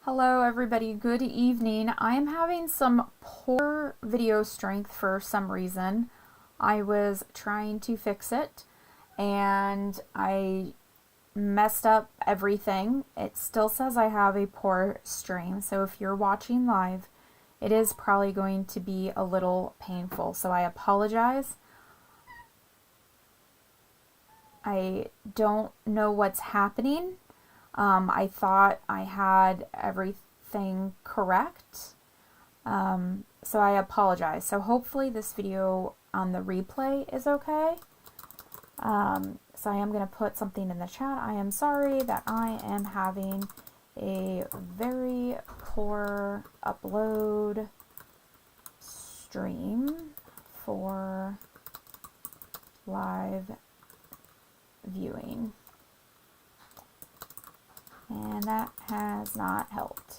Hello everybody, good evening. I am having some poor video strength for some reason. I was trying to fix it and I messed up everything. It still says I have a poor stream, so if you're watching live, it is probably going to be a little painful, so I apologize. I don't know what's happening. I thought I had everything correct, so I apologize. So hopefully this video on the replay is okay. So I am going to put something in the chat. I am sorry that I am having a very poor upload stream for live viewing. And that has not helped.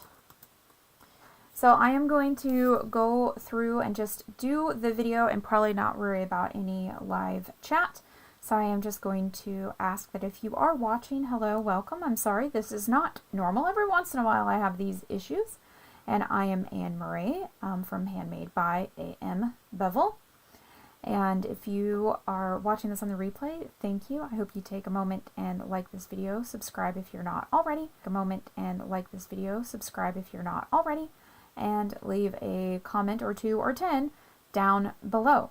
So I am going to go through and just do the video and probably not worry about any live chat. So I am just going to ask that if you are watching, hello, welcome. I'm sorry, this is not normal. Every once in a while I have these issues. And I am Anne Marie from Handmade by A.M. Bevel. And if you are watching this on the replay, thank you. I hope you take a moment and like this video, subscribe if you're not already. Take a moment and like this video, subscribe if you're not already, and leave a comment or 2 or 10 down below.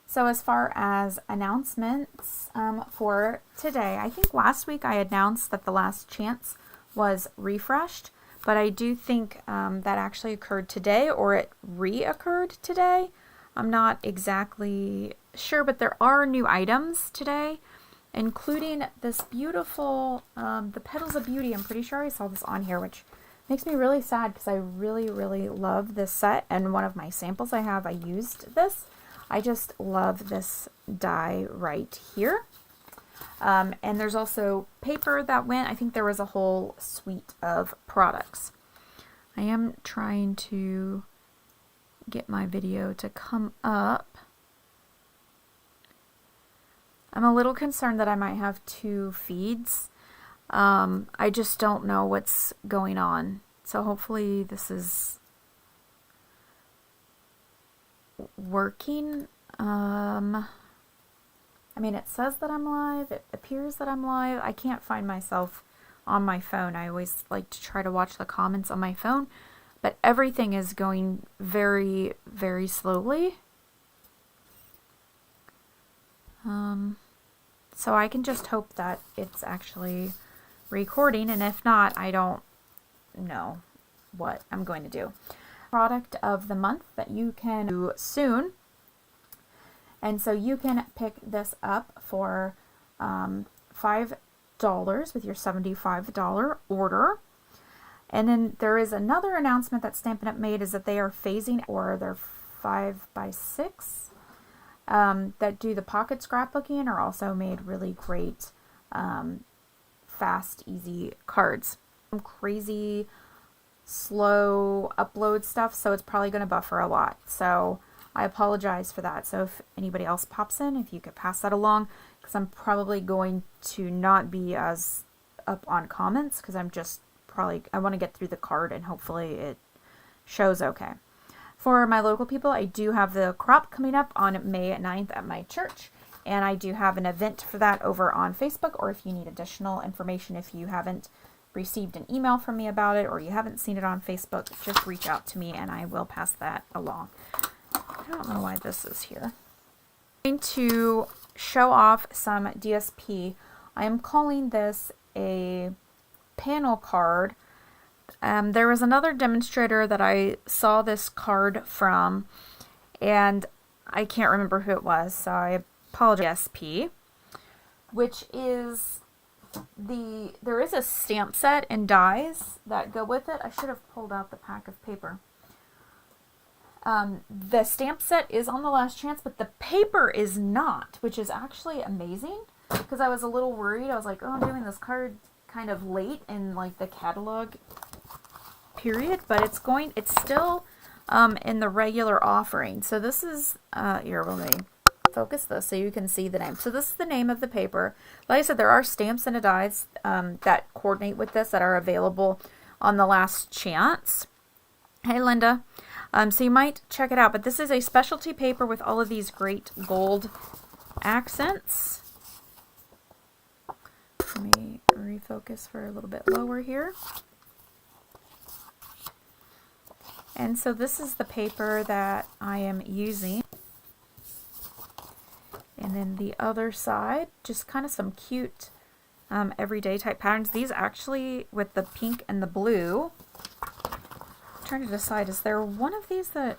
So as far as announcements for today, I think last week I announced that the last chance was refreshed, but I do think that actually occurred today, or it reoccurred today. I'm not exactly sure, but there are new items today, including this beautiful, the Petals of Beauty. I'm pretty sure I saw this on here, which makes me really sad because I really, really love this set. And one of my samples I have, I used this. I just love this die right here. And there's also paper that went. I think there was a whole suite of products. I am trying to get my video to come up. I'm a little concerned that I might have 2 feeds. I just don't know what's going on. So hopefully this is working. I mean, it says that I'm live. It appears that I'm live. I can't find myself on my phone. I always like to try to watch the comments on my phone. But everything is going very, very slowly. So I can just hope that it's actually recording, and if not, I don't know what I'm going to do. Product of the month that you can do soon. And so you can pick this up for $5 with your $75 order. And then there is another announcement that Stampinup made, is that they are phasing, or they're 5x6 that do the pocket scrapbooking, are also made really great, fast, easy cards. Some crazy, slow upload stuff, so it's probably going to buffer a lot. So I apologize for that. So if anybody else pops in, if you could pass that along, because I'm probably going to not be as up on comments, because I'm just I want to get through the card and hopefully it shows okay. For my local people, I do have the crop coming up on May 9th at my church, and I do have an event for that over on Facebook, or if you need additional information, if you haven't received an email from me about it or you haven't seen it on Facebook, just reach out to me and I will pass that along. I don't know why this is here. I'm going to show off some DSP. I am calling this a panel card. There was another demonstrator that I saw this card from, and I can't remember who it was, so I apologize. DSP, which is there is a stamp set and dies that go with it. I should have pulled out the pack of paper. The stamp set is on the last chance, but the paper is not, which is actually amazing, because I was a little worried. I was like, oh, I'm doing this card kind of late in like the catalog period, but it's still in the regular offering. So this is here, let me focus this so you can see the name. So this is the name of the paper. Like I said, there are stamps and dies that coordinate with this that are available on the last chance. Hey, Linda. So you might check it out, but this is a specialty paper with all of these great gold accents. Let me refocus for a little bit lower here. And so this is the paper that I am using. And then the other side, just kind of some cute everyday type patterns. These actually, with the pink and the blue, I'm trying to decide, is there one of these that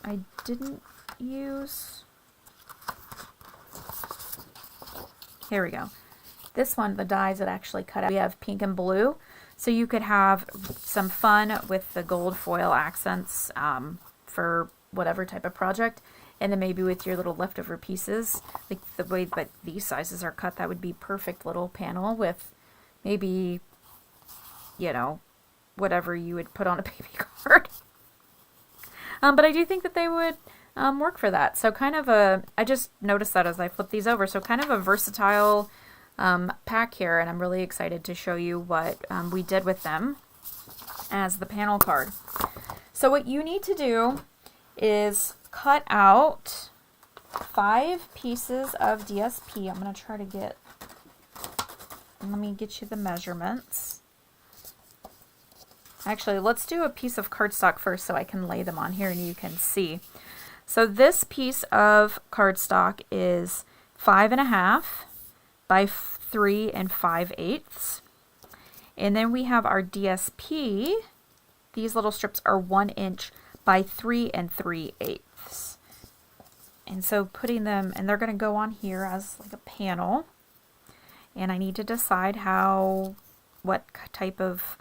I didn't use? Here we go. This one, the dies that actually cut out, we have pink and blue. So you could have some fun with the gold foil accents for whatever type of project. And then maybe with your little leftover pieces, like the way that these sizes are cut, that would be perfect little panel with maybe, you know, whatever you would put on a baby card. But I do think that they would work for that. So kind of a, I just noticed that as I flip these over, so kind of a versatile pack here, and I'm really excited to show you what we did with them as the panel card. So what you need to do is cut out 5 pieces of DSP. I'm going to try to get, let me get you the measurements. Actually, let's do a piece of cardstock first so I can lay them on here and you can see. So this piece of cardstock is 5.5 by 3 5/8. And then we have our DSP. These little strips are 1 inch by 3 3/8. And so putting them, and they're going to go on here as like a panel. And I need to decide what type of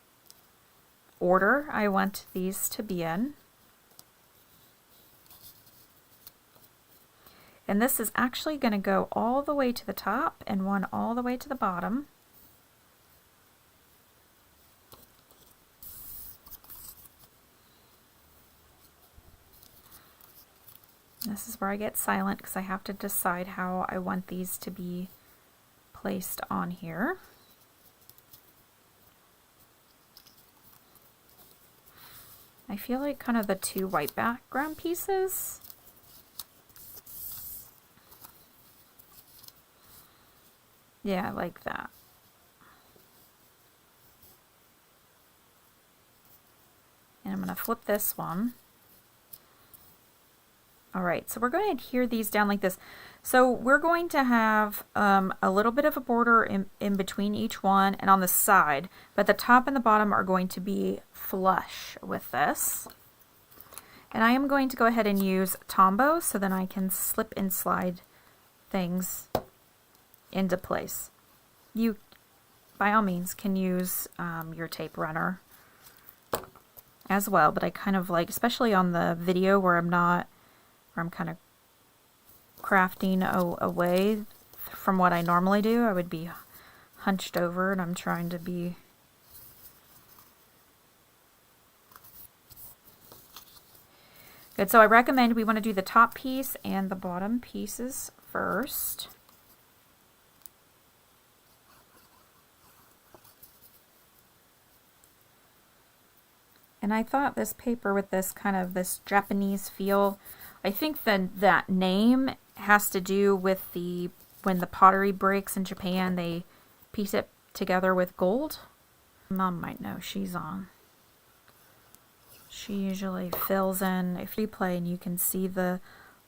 order I want these to be in. And this is actually going to go all the way to the top and one all the way to the bottom. This is where I get silent because I have to decide how I want these to be placed on here. I feel like kind of the 2 white background pieces. Yeah, I like that. And I'm going to flip this one. Alright, so we're going to adhere these down like this. So we're going to have a little bit of a border in between each one and on the side, but the top and the bottom are going to be flush with this. And I am going to go ahead and use Tombow so then I can slip and slide things into place. You, by all means, can use your tape runner as well, but I kind of like, especially on the video where I'm kind of crafting away from what I normally do. I would be hunched over and I'm trying to be good. So I recommend we want to do the top piece and the bottom pieces first. And I thought this paper with this kind of this Japanese feel, I think that name has to do with when the pottery breaks in Japan, they piece it together with gold. Mom might know, she's on. She usually fills in a replay and you can see the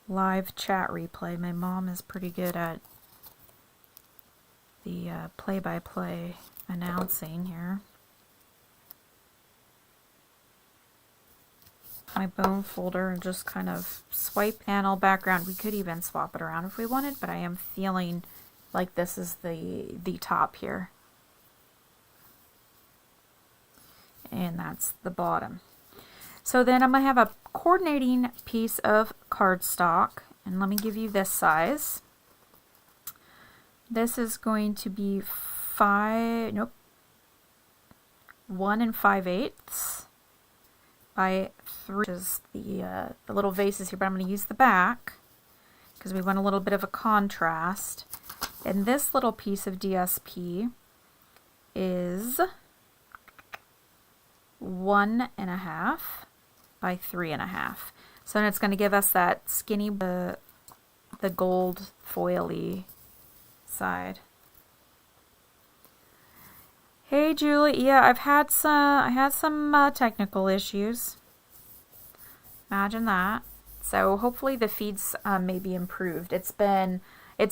live chat replay. My mom is pretty good at the play-by-play announcing here. My bone folder and just kind of swipe panel background. We could even swap it around if we wanted, but I am feeling like this is the top here. And that's the bottom. So then I'm going to have a coordinating piece of cardstock, and let me give you this size. This is going to be 1 5/8 by 3, which is the little vases here, but I'm going to use the back because we want a little bit of a contrast. And this little piece of DSP is 1.5 by 3.5. So then it's going to give us that skinny, the gold foily side. Hey Julie, yeah, I had some technical issues. Imagine that. So hopefully the feeds may be improved. It's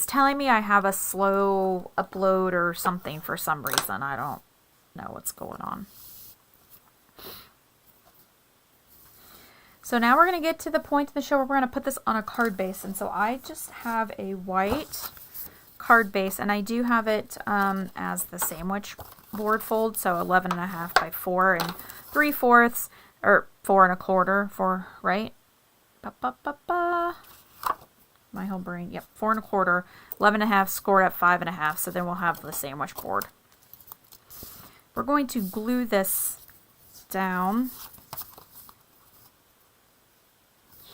telling me I have a slow upload or something for some reason. I don't know what's going on. So now we're going to get to the point in the show where we're going to put this on a card base. And so I just have a white card base, and I do have it as the sandwich board fold, so 11.5 by 4 3/4, or 4 1/4, 4, right? My whole brain, yep, 4 1/4, 11.5 scored at 5.5, so then we'll have the sandwich board. We're going to glue this down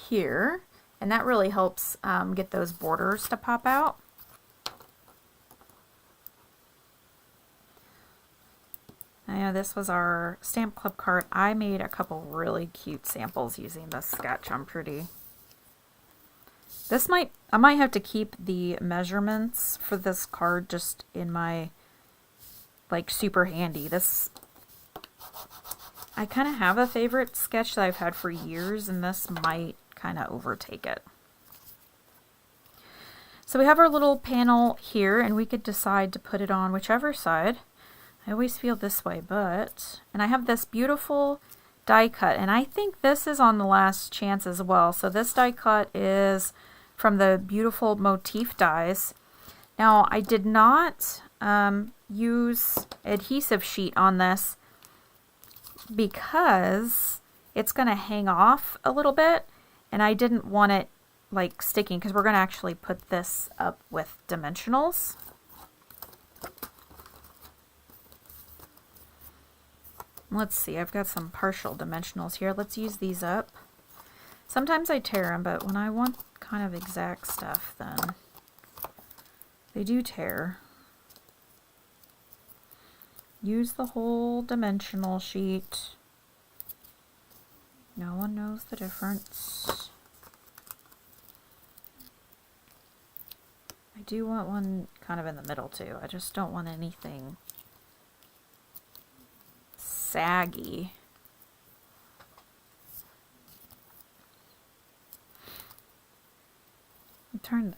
here, and that really helps get those borders to pop out. I know this was our Stamp Club card. I made a couple really cute samples using this sketch. I'm pretty. I might have to keep the measurements for this card just in my, like, super handy. I kind of have a favorite sketch that I've had for years, and this might kind of overtake it. So we have our little panel here, and we could decide to put it on whichever side. I always feel this way, and I have this beautiful die cut, and I think this is on the last chance as well. So this die cut is from the beautiful motif dies. Now, I did not use adhesive sheet on this because it's going to hang off a little bit, and I didn't want it like sticking, because we're going to actually put this up with dimensionals. Let's see, I've got some partial dimensionals here. Let's use these up. Sometimes I tear them, but when I want kind of exact stuff, then they do tear. Use the whole dimensional sheet. No one knows the difference. I do want one kind of in the middle too. I just don't want anything saggy.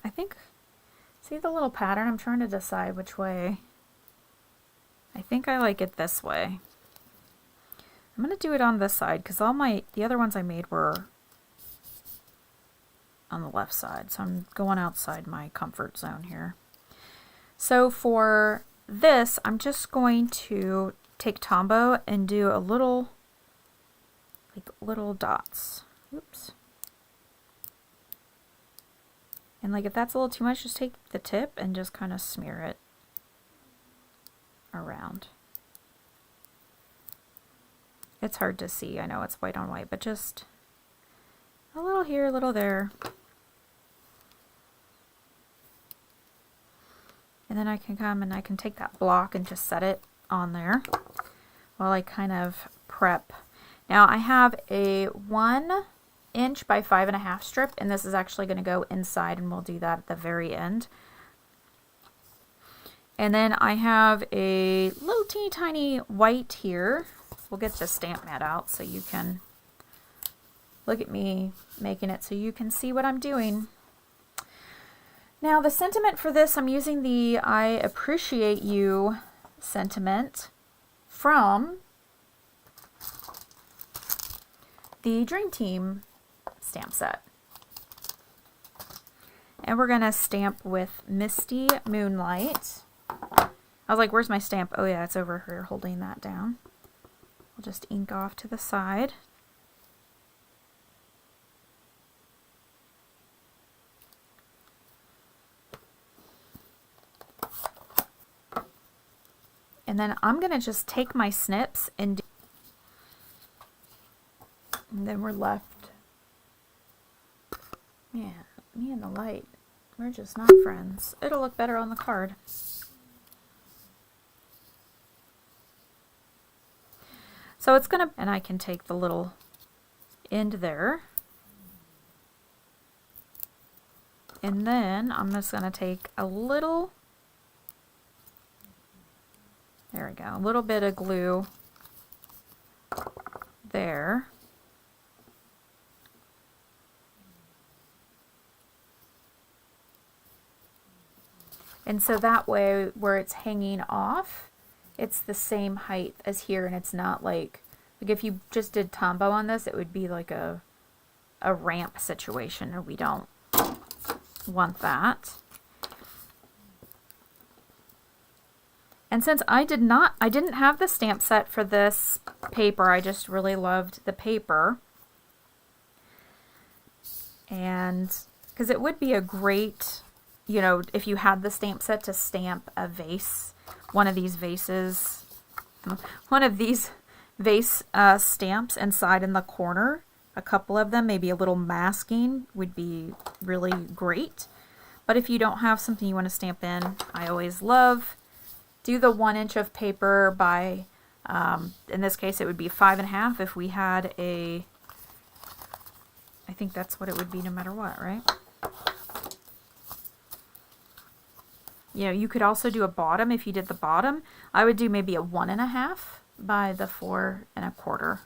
I think, see the little pattern? I'm trying to decide which way. I think I like it this way. I'm going to do it on this side because the other ones I made were on the left side. So I'm going outside my comfort zone here. So for this, I'm just going to take Tombow and do a little, like little dots. Oops. And like if that's a little too much, just take the tip and just kind of smear it around. It's hard to see. I know it's white on white, but just a little here, a little there. And then I can come and I can take that block and just set it on there while I kind of prep. Now I have a 1 inch by 5.5 strip, and this is actually going to go inside, and we'll do that at the very end. And then I have a little teeny tiny white here. We'll get the stamp mat out so you can look at me making it so you can see what I'm doing. Now the sentiment for this, I'm using the I appreciate you sentiment from the Dream Team stamp set. And we're going to stamp with Misty Moonlight. I was like, where's my stamp? Oh yeah, it's over here holding that down. We'll just ink off to the side. And then I'm going to just take my snips and then we're left. Yeah, me and the light, we're just not friends. It'll look better on the card. So it's gonna, and I can take the little end there. And then I'm just gonna take a little, there we go, a little bit of glue there. And so that way, where it's hanging off, it's the same height as here, and it's not like if you just did Tombow on this, it would be like a ramp situation, and we don't want that. And since I didn't have the stamp set for this paper, I just really loved the paper. And because it would be a great, you know, if you had the stamp set to stamp a vase, one of these vase stamps inside in the corner, a couple of them, maybe a little masking would be really great. But if you don't have something you want to stamp in, I always love, do the 1 inch of paper by, in this case it would be 5.5 if we had a, I think that's what it would be no matter what, right? You know, you could also do a bottom. If you did the bottom, I would do maybe a 1.5 by the 4.25.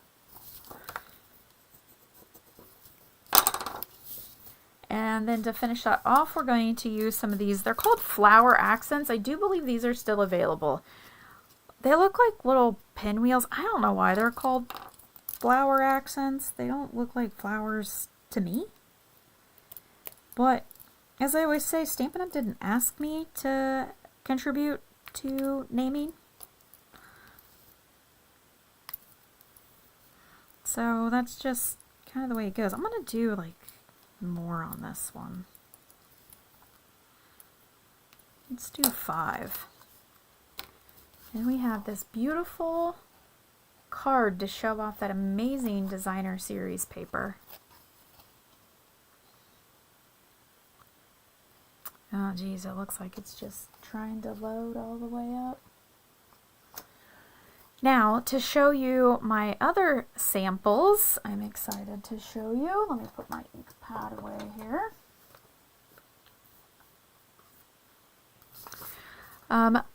And then to finish that off, we're going to use some of these. They're called flower accents. I do believe these are still available. They look like little pinwheels. I don't know why they're called flower accents. They don't look like flowers to me. But as I always say, Stampinup didn't ask me to contribute to naming. So that's just kind of the way it goes. I'm going to do like more on this one. Let's do 5. And we have this beautiful card to show off that amazing designer series paper. Oh geez, it looks like it's just trying to load all the way up. Now, to show you my other samples, I'm excited to show you. Let me put my ink pad away here.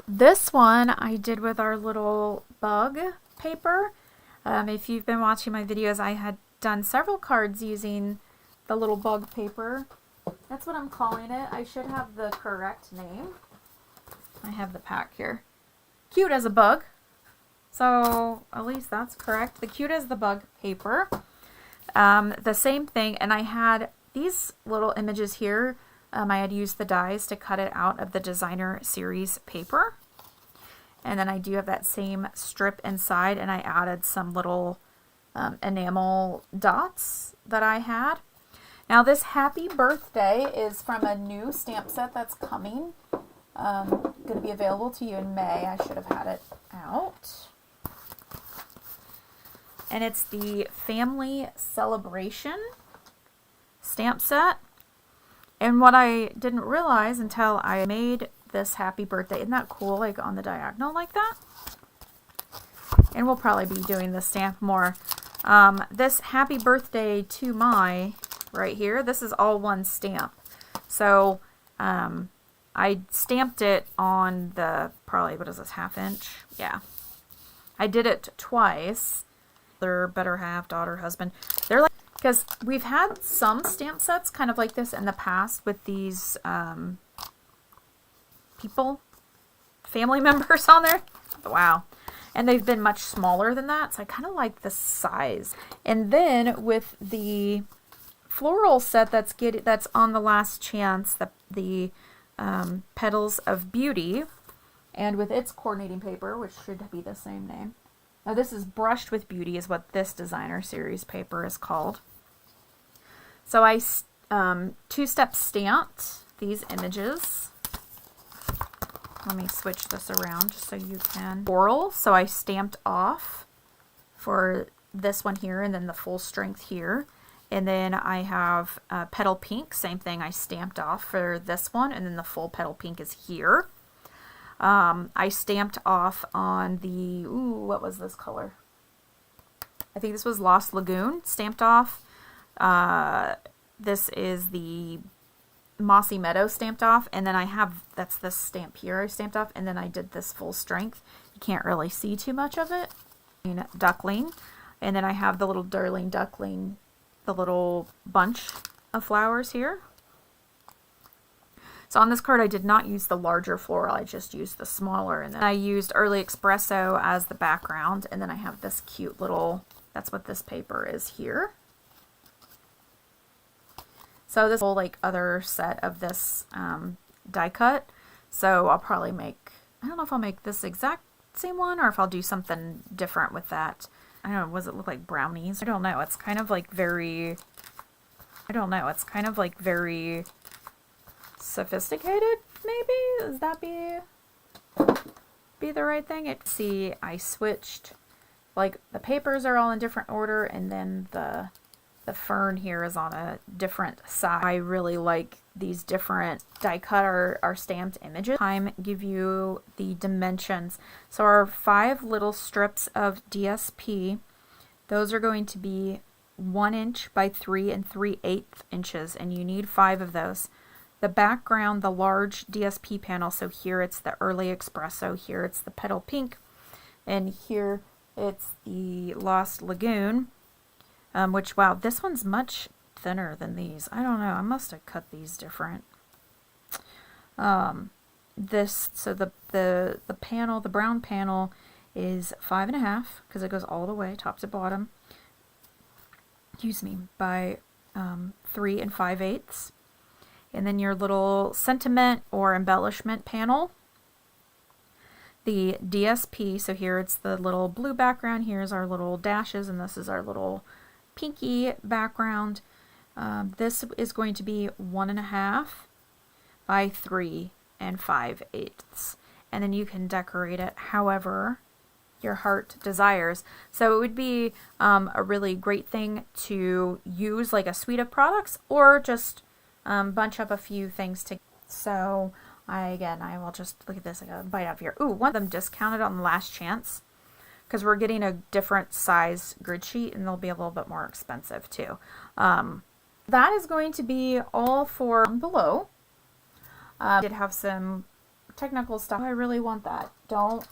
This one I did with our little bug paper. If you've been watching my videos, I had done several cards using the little bug paper. That's what I'm calling it. I should have the correct name. I have the pack here. Cute as a bug. So at least that's correct. The Cute as the Bug paper. The same thing, and I had these little images here. I had used the dies to cut it out of the designer series paper. And then I do have that same strip inside, and I added some little enamel dots that I had. Now this Happy Birthday is from a new stamp set that's coming. Going to be available to you in May. I should have had it out. And it's the Family Celebration stamp set. And what I didn't realize until I made this Happy Birthday, isn't that cool, like on the diagonal like that? And we'll probably be doing this stamp more. This Happy Birthday to my, right here, this is all one stamp. So I stamped it on the, probably, what is this, 1/2 inch? Yeah. I did it twice. Their better half, daughter, husband. They're like, because we've had some stamp sets kind of like this in the past with these people, family members on there. Wow. And they've been much smaller than that, so I kind of like the size. And then with the floral set that's on the Last Chance, the Petals of Beauty, and with its coordinating paper, which should be the same name. Now this is Brushed with Beauty is what this designer series paper is called. So I two-step stamped these images. Let me switch this around just so you can. Floral, so I stamped off for this one here and then the full strength here. And then I have Petal Pink, same thing, I stamped off for this one, and then the full Petal Pink is here. I stamped off on the, ooh, what was this color? I think this was Lost Lagoon stamped off. This is the Mossy Meadow stamped off, and then I have, that's this stamp here I stamped off, and then I did this full strength. You can't really see too much of it. Duckling, and then I have the little Darling Duckling, the little bunch of flowers here. So on this card I did not use the larger floral, I just used the smaller, and then I used Early Espresso as the background, and then I have this cute little, that's what this paper is here. So this whole like other set of this die cut, so I'll probably make, I don't know if I'll make this exact same one or if I'll do something different with that. I don't know, does it look like brownies? I don't know, it's kind of like very, I don't know, it's kind of like very sophisticated, maybe? Does that be the right thing? See, I switched, like the papers are all in different order, and then the fern here is on a different side. I really like these different die cut or stamped images. Give you the dimensions. So our 5 little strips of DSP, those are going to be 1 inch by 3 3/8 inches, and you need 5 of those. The background, the large DSP panel, so here it's the Early Espresso, here it's the Petal Pink, and here it's the Lost Lagoon. Which, wow, this one's much thinner than these. I don't know, I must have cut these different. So the panel, the brown panel is 5.5, because it goes all the way, top to bottom, excuse me, by 3 5/8. And then your little sentiment or embellishment panel, the DSP, so here it's the little blue background, here's our little dashes, and this is our little pinky background. This is going to be 1.5 by 3 5/8, and then you can decorate it however your heart desires. So it would be a really great thing to use like a suite of products, or just bunch up a few things to. So I will just look at this. I got a bite out of here. Ooh, one of them discounted on the last chance, because we're getting a different size grid sheet, and they'll be a little bit more expensive too. That is going to be all for below. I did have some technical stuff. I really want that. Don't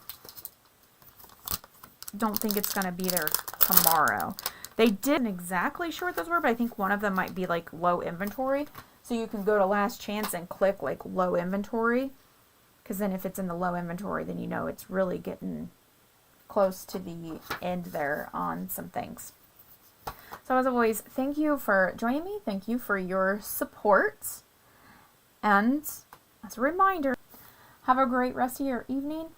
think it's going to be there tomorrow. They didn't exactly sure what those were, but I think one of them might be like low inventory. So you can go to last chance and click like low inventory, because then if it's in the low inventory, then you know it's really getting close to the end there on some things. So as always, thank you for joining me. Thank you for your support. And as a reminder, have a great rest of your evening.